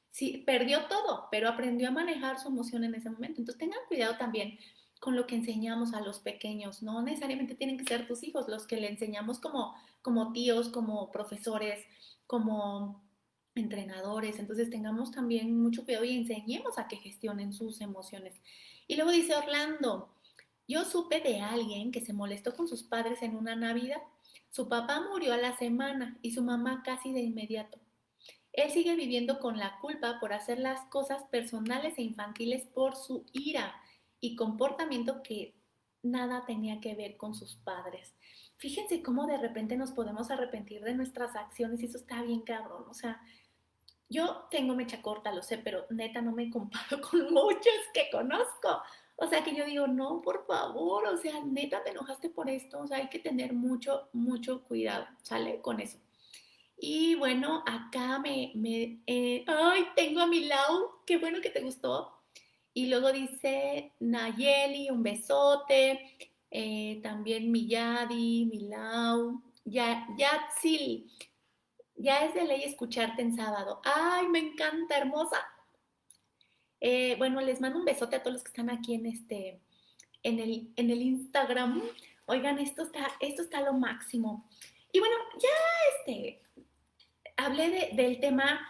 Sí, perdió todo, pero aprendió a manejar su emoción en ese momento. Entonces tengan cuidado también con lo que enseñamos a los pequeños. No necesariamente tienen que ser tus hijos los que le enseñamos como tíos, como profesores, como entrenadores. Entonces tengamos también mucho cuidado y enseñemos a que gestionen sus emociones. Y luego dice Orlando, yo supe de alguien que se molestó con sus padres en una Navidad. Su papá murió a la semana y su mamá casi de inmediato. Él sigue viviendo con la culpa por hacer las cosas personales e infantiles por su ira y comportamiento que nada tenía que ver con sus padres. Fíjense cómo de repente nos podemos arrepentir de nuestras acciones y eso está bien cabrón. O sea, yo tengo mecha corta, lo sé, pero neta no me comparo con muchos que conozco. O sea, que yo digo, no, por favor, o sea, neta te enojaste por esto, o sea, hay que tener mucho, mucho cuidado, ¿sale? Con eso. Y bueno, acá ay, tengo a mi Lau, qué bueno que te gustó. Y luego dice Nayeli, un besote. También mi Yadi, mi Lau. Ya, Yatsil, ya es de ley escucharte en sábado. Ay, me encanta, hermosa. Bueno, les mando un besote a todos los que están aquí en el Instagram. Oigan, esto está lo máximo. Y bueno, ya este, hablé del tema,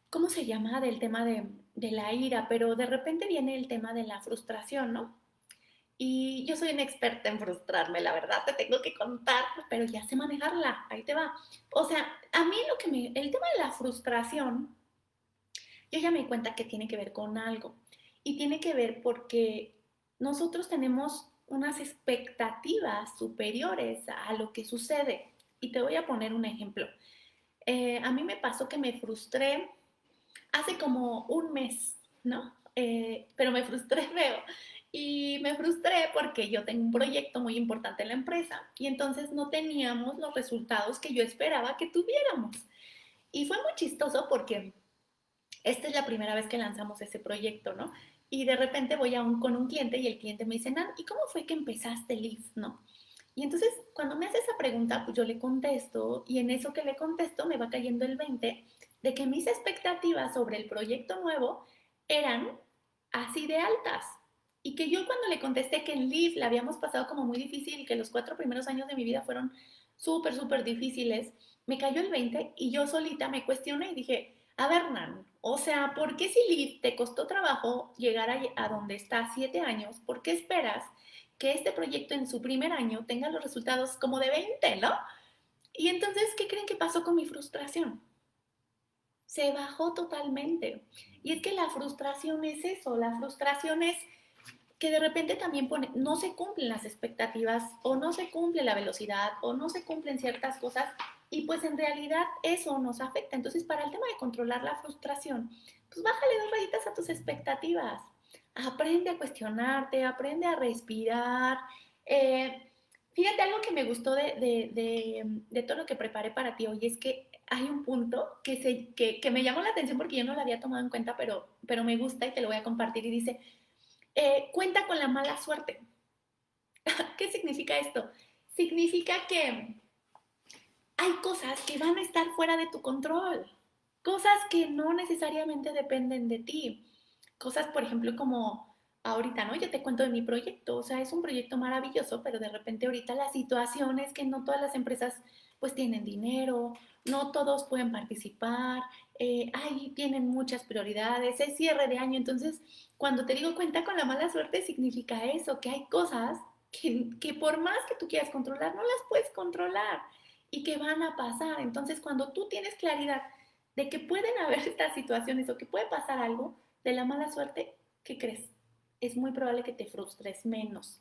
¿cómo se llama? Del tema de la ira, pero de repente viene el tema de la frustración, ¿no? Y yo soy una experta en frustrarme, la verdad, te tengo que contar, pero ya sé manejarla, ahí te va. O sea, a mí el tema de la frustración, yo ya me di cuenta que tiene que ver con algo. Y tiene que ver porque nosotros tenemos unas expectativas superiores a lo que sucede. Y te voy a poner un ejemplo. A mí me pasó que me frustré hace como un mes, ¿no? Pero me frustré feo. Y me frustré porque yo tengo un proyecto muy importante en la empresa y entonces no teníamos los resultados que yo esperaba que tuviéramos. Y fue muy chistoso porque esta es la primera vez que lanzamos ese proyecto, ¿no? Y de repente voy con un cliente y el cliente me dice, Nan, ¿y cómo fue que empezaste Live, no? Y entonces, cuando me hace esa pregunta, pues yo le contesto y en eso que le contesto me va cayendo el 20 de que mis expectativas sobre el proyecto nuevo eran así de altas. Y que yo cuando le contesté que en Live la habíamos pasado como muy difícil y que los 4 primeros años de mi vida fueron súper, súper difíciles, me cayó el 20 y yo solita me cuestioné y dije, a ver, Nan, o sea, ¿por qué si Liv te costó trabajo llegar a donde está 7 años? ¿Por qué esperas que este proyecto en su primer año tenga los resultados como de 20, ¿no? Y entonces, ¿qué creen que pasó con mi frustración? Se bajó totalmente. Y es que la frustración es eso, la frustración es que de repente también no se cumplen las expectativas o no se cumple la velocidad o no se cumplen ciertas cosas y pues en realidad eso nos afecta. Entonces para el tema de controlar la frustración, pues bájale 2 rayitas a tus expectativas. Aprende a cuestionarte, aprende a respirar. Eh, Fíjate algo que me gustó de todo lo que preparé para ti hoy, es que hay un punto que me llamó la atención porque yo no lo había tomado en cuenta, pero me gusta y te lo voy a compartir y dice, cuenta con la mala suerte. ¿Qué significa esto? Significa que hay cosas que van a estar fuera de tu control, cosas que no necesariamente dependen de ti, cosas, por ejemplo, como ahorita, ¿no? Yo te cuento de mi proyecto, o sea, es un proyecto maravilloso, pero de repente ahorita la situación es que no todas las empresas pues tienen dinero, no todos pueden participar, ahí tienen muchas prioridades, es cierre de año, entonces cuando te digo cuenta con la mala suerte significa eso, que hay cosas que por más que tú quieras controlar, no las puedes controlar y que van a pasar. Entonces, cuando tú tienes claridad de que pueden haber estas situaciones o que puede pasar algo de la mala suerte, ¿qué crees? Es muy probable que te frustres menos.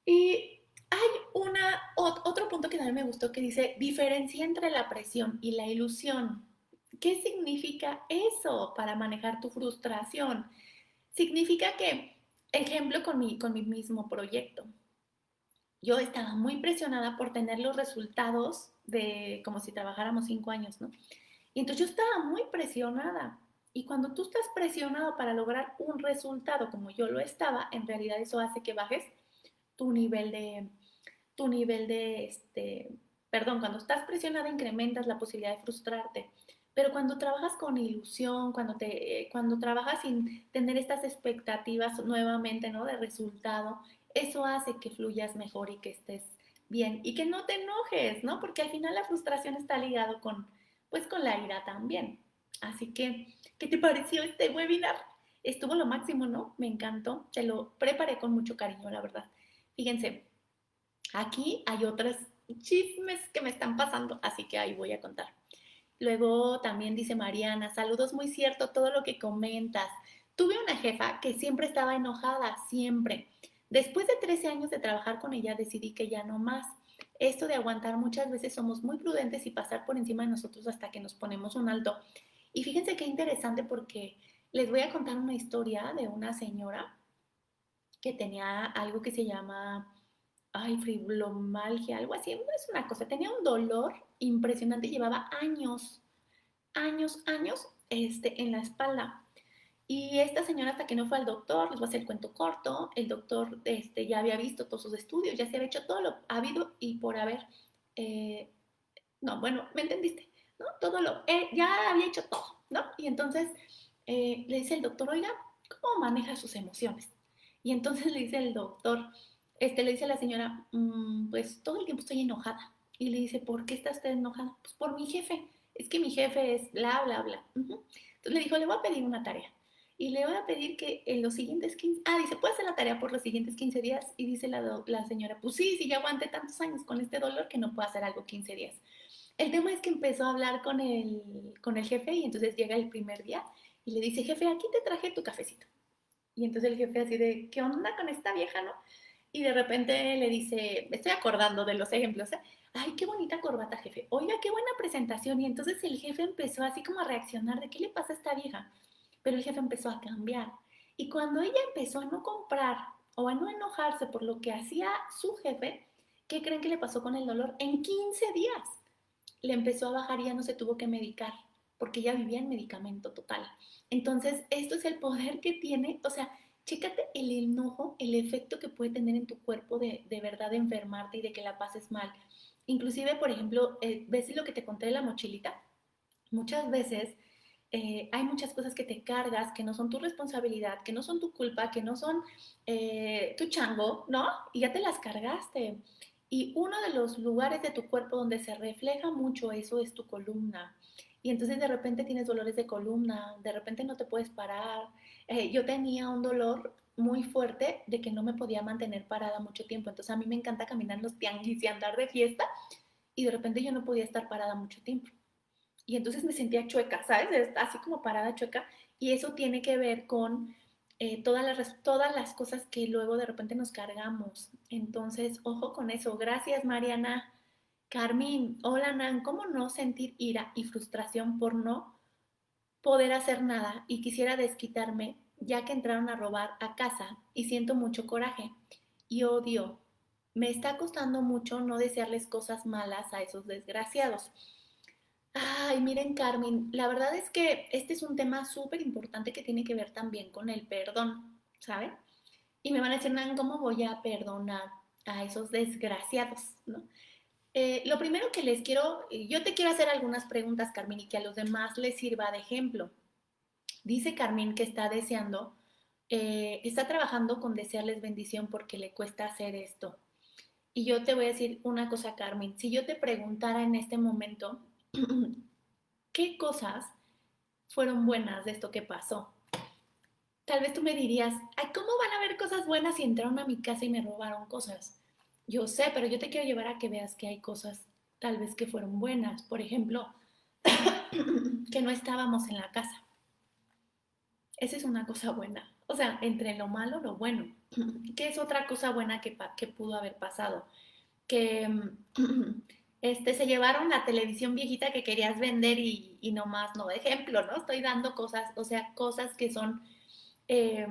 Y hay otro punto que también me gustó que dice, diferencia entre la presión y la ilusión. ¿Qué significa eso para manejar tu frustración? Significa que, ejemplo con mi mismo proyecto, yo estaba muy presionada por tener los resultados de como si trabajáramos 5 años, ¿no? Y entonces yo estaba muy presionada. Y cuando tú estás presionado para lograr un resultado como yo lo estaba, en realidad eso hace que bajes tu nivel de, perdón, cuando estás presionada incrementas la posibilidad de frustrarte. Pero cuando trabajas con ilusión, cuando trabajas sin tener estas expectativas nuevamente, ¿no? De resultado, eso hace que fluyas mejor y que estés bien y que no te enojes, ¿no? Porque al final la frustración está ligado con, pues, con la ira también. Así que, ¿qué te pareció este webinar? Estuvo lo máximo, ¿no? Me encantó. Te lo preparé con mucho cariño, la verdad. Fíjense, aquí hay otros chismes que me están pasando, así que ahí voy a contar. Luego también dice Mariana, saludos, muy cierto todo lo que comentas. Tuve una jefa que siempre estaba enojada, siempre. Después de 13 años de trabajar con ella decidí que ya no más. Esto de aguantar muchas veces somos muy prudentes y pasar por encima de nosotros hasta que nos ponemos un alto. Y fíjense qué interesante porque les voy a contar una historia de una señora que tenía algo que se llama, ay, fibromialgia, algo así, es una cosa, tenía un dolor impresionante, llevaba años, años, años en la espalda. Y esta señora hasta que no fue al doctor, les voy a hacer el cuento corto, el doctor ya había visto todos sus estudios, ya se había hecho todo lo habido y por haber, eh, no, bueno, ¿me entendiste? ¿No? Todo lo, ya había hecho todo, ¿no? Y entonces le dice el doctor, oiga, ¿cómo maneja sus emociones? Y entonces le dice el doctor, le dice a la señora, pues todo el tiempo estoy enojada. Y le dice, ¿por qué está usted enojada? Pues por mi jefe. Es que mi jefe es bla, bla, bla. Entonces le dijo, le voy a pedir una tarea. Y le voy a pedir que en los siguientes 15, dice, ¿puede hacer la tarea por los siguientes 15 días? Y dice la señora, pues sí, sí, ya aguanté tantos años con este dolor que no puedo hacer algo 15 días. El tema es que empezó a hablar con el jefe y entonces llega el primer día y le dice, jefe, aquí te traje tu cafecito. Y entonces el jefe así de, ¿qué onda con esta vieja, no? Y de repente le dice, me estoy acordando de los ejemplos, ¿eh? Ay, qué bonita corbata, jefe. Oiga, qué buena presentación. Y entonces el jefe empezó así como a reaccionar de, ¿qué le pasa a esta vieja? Pero el jefe empezó a cambiar. Y cuando ella empezó a no comprar o a no enojarse por lo que hacía su jefe, ¿qué creen que le pasó con el dolor? En 15 días le empezó a bajar y ya no se tuvo que medicar, porque ya vivía en medicamento total. Entonces, esto es el poder que tiene, o sea, chécate el enojo, el efecto que puede tener en tu cuerpo de verdad de enfermarte y de que la pases mal. Inclusive, por ejemplo, ¿ves lo que te conté de la mochilita? Muchas veces hay muchas cosas que te cargas que no son tu responsabilidad, que no son tu culpa, que no son tu chango, ¿no? Y ya te las cargaste. Y uno de los lugares de tu cuerpo donde se refleja mucho eso es tu columna. Y entonces de repente tienes dolores de columna, de repente no te puedes parar. Yo tenía un dolor muy fuerte de que no me podía mantener parada mucho tiempo. Entonces a mí me encanta caminar en los tianguis y andar de fiesta y de repente yo no podía estar parada mucho tiempo y entonces me sentía chueca, ¿sabes? Así como parada chueca. Y eso tiene que ver con todas las cosas que luego de repente nos cargamos. Entonces, ojo con eso. Gracias, Mariana. Carmen, hola, Nan. ¿Cómo no sentir ira y frustración por no poder hacer nada? Y quisiera desquitarme, ya que entraron a robar a casa y siento mucho coraje y odio. Me está costando mucho no desearles cosas malas a esos desgraciados. Ay, miren, Carmen, la verdad es que este es un tema súper importante que tiene que ver también con el perdón, ¿saben? Y me van a decir, Nan, ¿cómo voy a perdonar a esos desgraciados, ¿no? Lo primero que les quiero, yo te quiero hacer algunas preguntas, Carmen, y que a los demás les sirva de ejemplo. Dice Carmen que está deseando, está trabajando con desearles bendición porque le cuesta hacer esto. Y yo te voy a decir una cosa, Carmen, si yo te preguntara en este momento, ¿qué cosas fueron buenas de esto que pasó? Tal vez tú me dirías, ay, ¿cómo van a haber cosas buenas si entraron a mi casa y me robaron cosas? Yo sé, pero yo te quiero llevar a que veas que hay cosas tal vez que fueron buenas. Por ejemplo, que no estábamos en la casa. Esa es una cosa buena. O sea, entre lo malo, lo bueno. ¿Qué es otra cosa buena que pudo haber pasado? Que se llevaron la televisión viejita que querías vender y nomás no. Ejemplo, ¿no? Estoy dando cosas, o sea, cosas que son eh,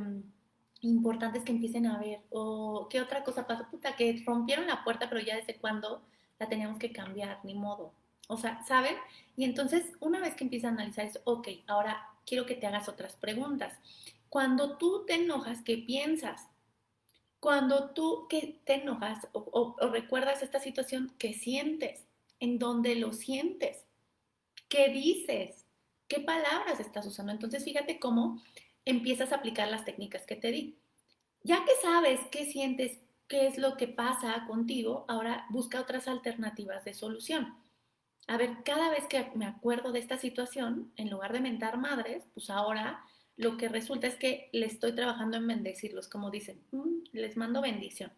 importantes que empiecen a ver. O qué otra cosa pasó, puta, que rompieron la puerta, pero ya desde cuándo la teníamos que cambiar, ni modo. O sea, ¿saben? Y entonces, una vez que empiezas a analizar eso, ok, ahora quiero que te hagas otras preguntas. Cuando tú te enojas, ¿qué piensas? Cuando tú que te enojas o recuerdas esta situación, ¿qué sientes? ¿En dónde lo sientes? ¿Qué dices? ¿Qué palabras estás usando? Entonces, fíjate cómo empiezas a aplicar las técnicas que te di. Ya que sabes qué sientes, qué es lo que pasa contigo, ahora busca otras alternativas de solución. A ver, cada vez que me acuerdo de esta situación, en lugar de mentar madres, pues ahora lo que resulta es que le estoy trabajando en bendecirlos, como dicen, les mando bendición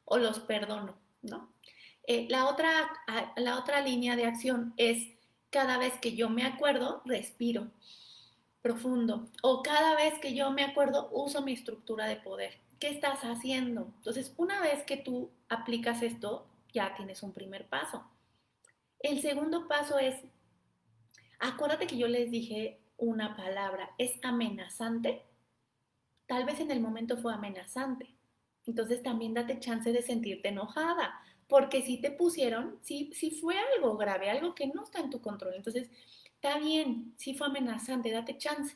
o los perdono, ¿no? La otra línea de acción es cada vez que yo me acuerdo, respiro profundo. O cada vez que yo me acuerdo, uso mi estructura de poder. ¿Qué estás haciendo? Entonces, una vez que tú aplicas esto, ya tienes un primer paso. El segundo paso es, acuérdate que yo les dije una palabra, es amenazante. Tal vez en el momento fue amenazante. Entonces también date chance de sentirte enojada, porque si te pusieron, si fue algo grave, algo que no está en tu control. Entonces, está bien, si fue amenazante, date chance.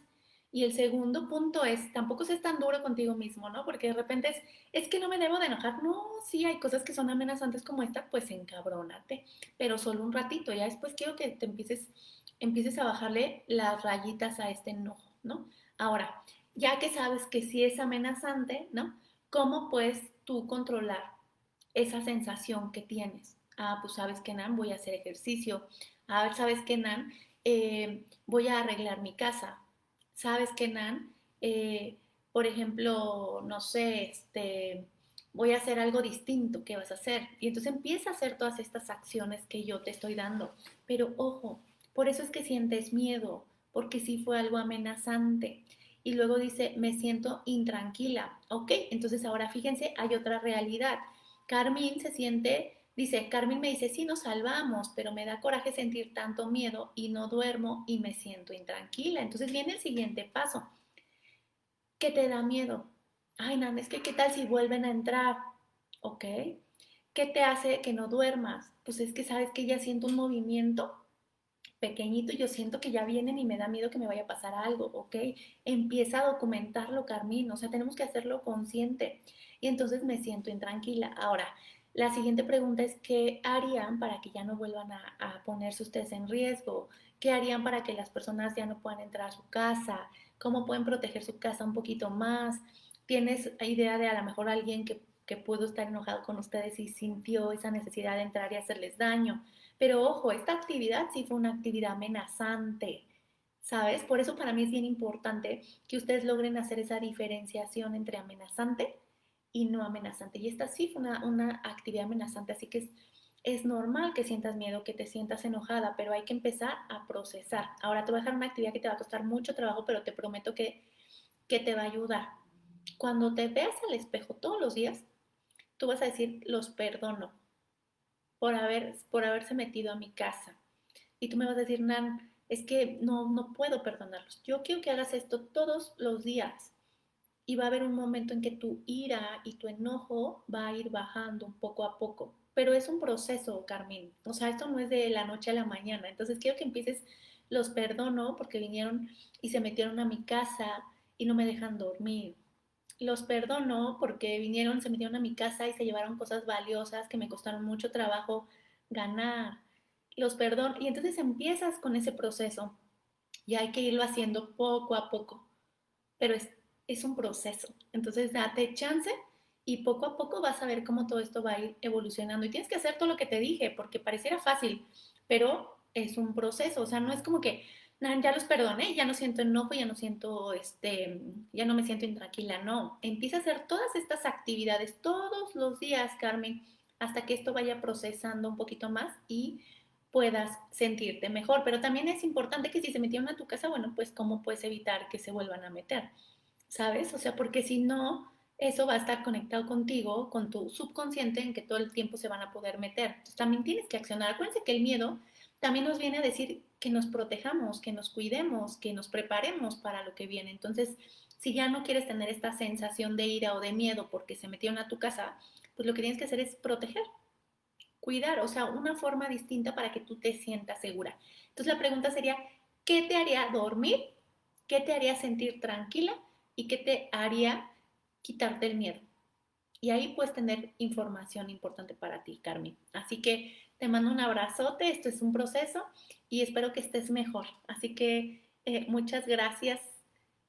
Y el segundo punto es, tampoco seas tan duro contigo mismo, ¿no? Porque de repente es que no me debo de enojar. No, sí, hay cosas que son amenazantes como esta, pues encabrónate, pero solo un ratito. Ya después quiero que te empieces a bajarle las rayitas a este enojo, ¿no? Ahora, ya que sabes que sí es amenazante, ¿no? ¿Cómo puedes tú controlar esa sensación que tienes? Ah, pues sabes que, Nan, voy a hacer ejercicio. Ah, sabes que, Nan, voy a arreglar mi casa. Sabes que, Nan, por ejemplo, no sé, voy a hacer algo distinto. ¿Qué vas a hacer? Y entonces empieza a hacer todas estas acciones que yo te estoy dando. Pero ojo, por eso es que sientes miedo, porque sí fue algo amenazante. Y luego dice, me siento intranquila. Ok, entonces ahora fíjense, hay otra realidad. Carmen se siente, dice, Carmen me dice, sí, nos salvamos, pero me da coraje sentir tanto miedo y no duermo y me siento intranquila. Entonces viene el siguiente paso. ¿Qué te da miedo? Ay, Nan, es que ¿qué tal si vuelven a entrar? Ok. ¿Qué te hace que no duermas? Pues es que sabes que ya siento un movimiento pequeñito, yo siento que ya vienen y me da miedo que me vaya a pasar algo, ¿ok? Empieza a documentarlo, Carmín, o sea, tenemos que hacerlo consciente. Y entonces me siento intranquila. Ahora, la siguiente pregunta es, ¿qué harían para que ya no vuelvan a ponerse ustedes en riesgo? ¿Qué harían para que las personas ya no puedan entrar a su casa? ¿Cómo pueden proteger su casa un poquito más? ¿Tienes idea de a lo mejor alguien que pudo estar enojado con ustedes y sintió esa necesidad de entrar y hacerles daño? Pero ojo, esta actividad sí fue una actividad amenazante, ¿sabes? Por eso para mí es bien importante que ustedes logren hacer esa diferenciación entre amenazante y no amenazante. Y esta sí fue una actividad amenazante, así que es normal que sientas miedo, que te sientas enojada, pero hay que empezar a procesar. Ahora te voy a dejar una actividad que te va a costar mucho trabajo, pero te prometo que te va a ayudar. Cuando te veas al espejo todos los días, tú vas a decir, los perdono por haberse metido a mi casa. Y tú me vas a decir, Nan, es que no puedo perdonarlos. Yo quiero que hagas esto todos los días. Y va a haber un momento en que tu ira y tu enojo va a ir bajando un poco a poco. Pero es un proceso, Carmen. O sea, esto no es de la noche a la mañana. Entonces quiero que empieces, los perdono porque vinieron y se metieron a mi casa y no me dejan dormir. Los perdono porque vinieron, se metieron a mi casa y se llevaron cosas valiosas que me costaron mucho trabajo ganar. Los perdono. Y entonces empiezas con ese proceso y hay que irlo haciendo poco a poco. Pero es un proceso. Entonces date chance y poco a poco vas a ver cómo todo esto va a ir evolucionando. Y tienes que hacer todo lo que te dije, porque pareciera fácil, pero es un proceso. O sea, no es como que nah, ya los perdoné, ya no siento enojo, ya no siento, ya no me siento intranquila. No, empieza a hacer todas estas actividades todos los días, Carmen, hasta que esto vaya procesando un poquito más y puedas sentirte mejor. Pero también es importante que si se metieron a tu casa, bueno, pues cómo puedes evitar que se vuelvan a meter, ¿sabes? O sea, porque si no, eso va a estar conectado contigo, con tu subconsciente, en que todo el tiempo se van a poder meter. Entonces también tienes que accionar. Acuérdense que el miedo también nos viene a decir que nos protejamos, que nos cuidemos, que nos preparemos para lo que viene. Entonces, si ya no quieres tener esta sensación de ira o de miedo porque se metieron a tu casa, pues lo que tienes que hacer es proteger, cuidar, o sea, una forma distinta para que tú te sientas segura. Entonces la pregunta sería, ¿qué te haría dormir? ¿Qué te haría sentir tranquila? ¿Y qué te haría quitarte el miedo? Y ahí puedes tener información importante para ti, Carmen. Así que te mando un abrazote, esto es un proceso y espero que estés mejor. Así que Muchas gracias.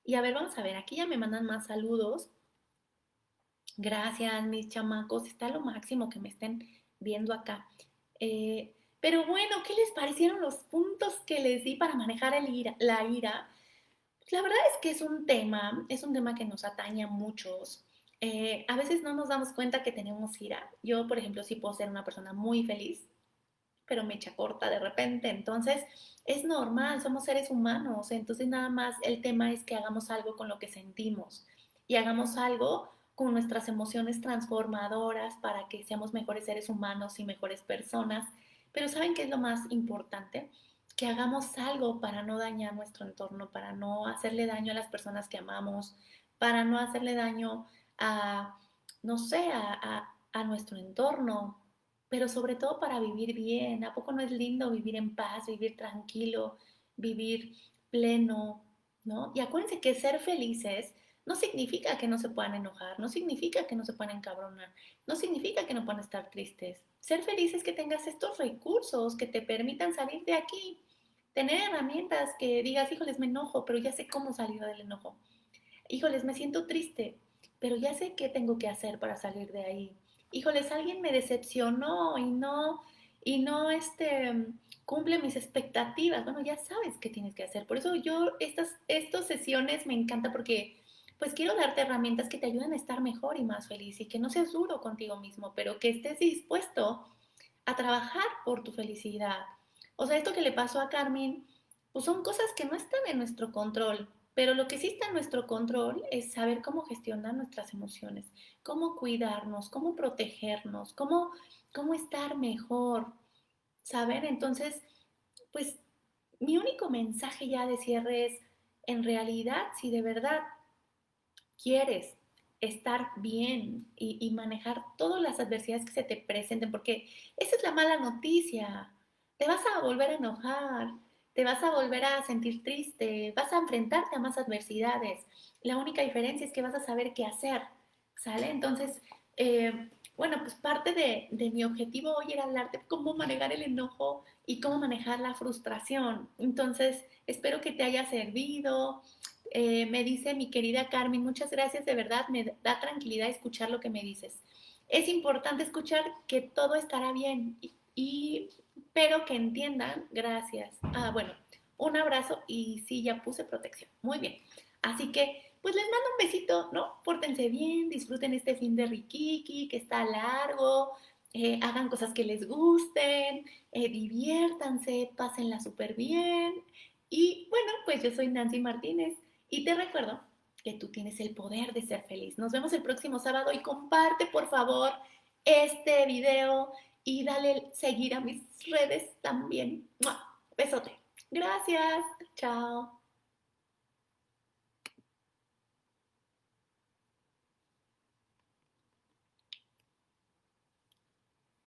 Y a ver, vamos a ver, aquí ya me mandan más saludos. Gracias, mis chamacos. Está lo máximo que me estén viendo acá. Pero bueno, ¿qué les parecieron los puntos que les di para manejar la ira? La verdad es que es un tema que nos atañe a muchos. A veces no nos damos cuenta que tenemos ira. Yo, por ejemplo, sí puedo ser una persona muy feliz, pero me echa corta de repente. Entonces, es normal, somos seres humanos. Entonces, nada más el tema es que hagamos algo con lo que sentimos y hagamos algo con nuestras emociones transformadoras para que seamos mejores seres humanos y mejores personas. Pero ¿saben qué es lo más importante? Que hagamos algo para no dañar nuestro entorno, para no hacerle daño a las personas que amamos, para no hacerle daño a, no sé, a nuestro entorno, pero sobre todo para vivir bien. ¿A poco no es lindo vivir en paz, vivir tranquilo, vivir pleno, ¿no? Y acuérdense que ser felices no significa que no se puedan enojar, no significa que no se puedan encabronar, no significa que no puedan estar tristes. Ser feliz es que tengas estos recursos que te permitan salir de aquí, tener herramientas que digas, híjoles, me enojo, pero ya sé cómo salir del enojo. Híjoles, me siento triste, pero ya sé qué tengo que hacer para salir de ahí. Híjoles, alguien me decepcionó y no cumple mis expectativas. Bueno, ya sabes qué tienes que hacer. Por eso yo estas sesiones me encanta porque pues quiero darte herramientas que te ayuden a estar mejor y más feliz y que no seas duro contigo mismo, pero que estés dispuesto a trabajar por tu felicidad. O sea, esto que le pasó a Carmen, pues son cosas que no están en nuestro control, pero lo que sí está en nuestro control es saber cómo gestionar nuestras emociones, cómo cuidarnos, cómo protegernos, cómo estar mejor, ¿saben? Entonces, pues mi único mensaje ya de cierre es, en realidad, si de verdad quieres estar bien y manejar todas las adversidades que se te presenten, porque esa es la mala noticia. Te vas a volver a enojar, te vas a volver a sentir triste, vas a enfrentarte a más adversidades. La única diferencia es que vas a saber qué hacer, ¿sale? Entonces, bueno, pues parte de mi objetivo hoy era hablar de cómo manejar el enojo y cómo manejar la frustración. Entonces, espero que te haya servido. Me dice mi querida Carmen, muchas gracias, de verdad, me da tranquilidad escuchar lo que me dices. Es importante escuchar que todo estará bien, pero que entiendan, gracias. Bueno, un abrazo y sí, ya puse protección. Muy bien. Así que, pues les mando un besito, ¿no? Pórtense bien, disfruten este fin de Rikiki, que está largo, hagan cosas que les gusten, diviértanse, pásenla súper bien. Y bueno, pues yo soy Nancy Martínez. Y te recuerdo que tú tienes el poder de ser feliz. Nos vemos el próximo sábado y comparte por favor este video y dale seguir a mis redes también. ¡Mua! Besote. Gracias. Chao.